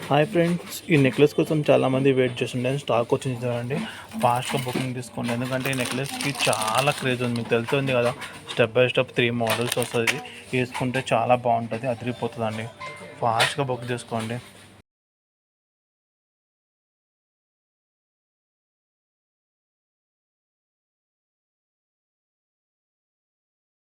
Hi friends, ఈ necklace కోసం చాలామంది వెయిట్ చేస్తుండే స్టాక్ వచ్చింది చూడండి. ఫాస్ట్గా బుకింగ్ తీసుకోండి, ఎందుకంటే ఈ నెక్లెస్కి చాలా క్రేజ్ ఉంది. మీకు తెలుస్తుంది కదా, స్టెప్ బై స్టెప్ 3 మోడల్స్ వస్తుంది. వేసుకుంటే చాలా బాగుంటుంది, అదిరిపోతుందండి. ఫాస్ట్గా బుక్ చేసుకోండి.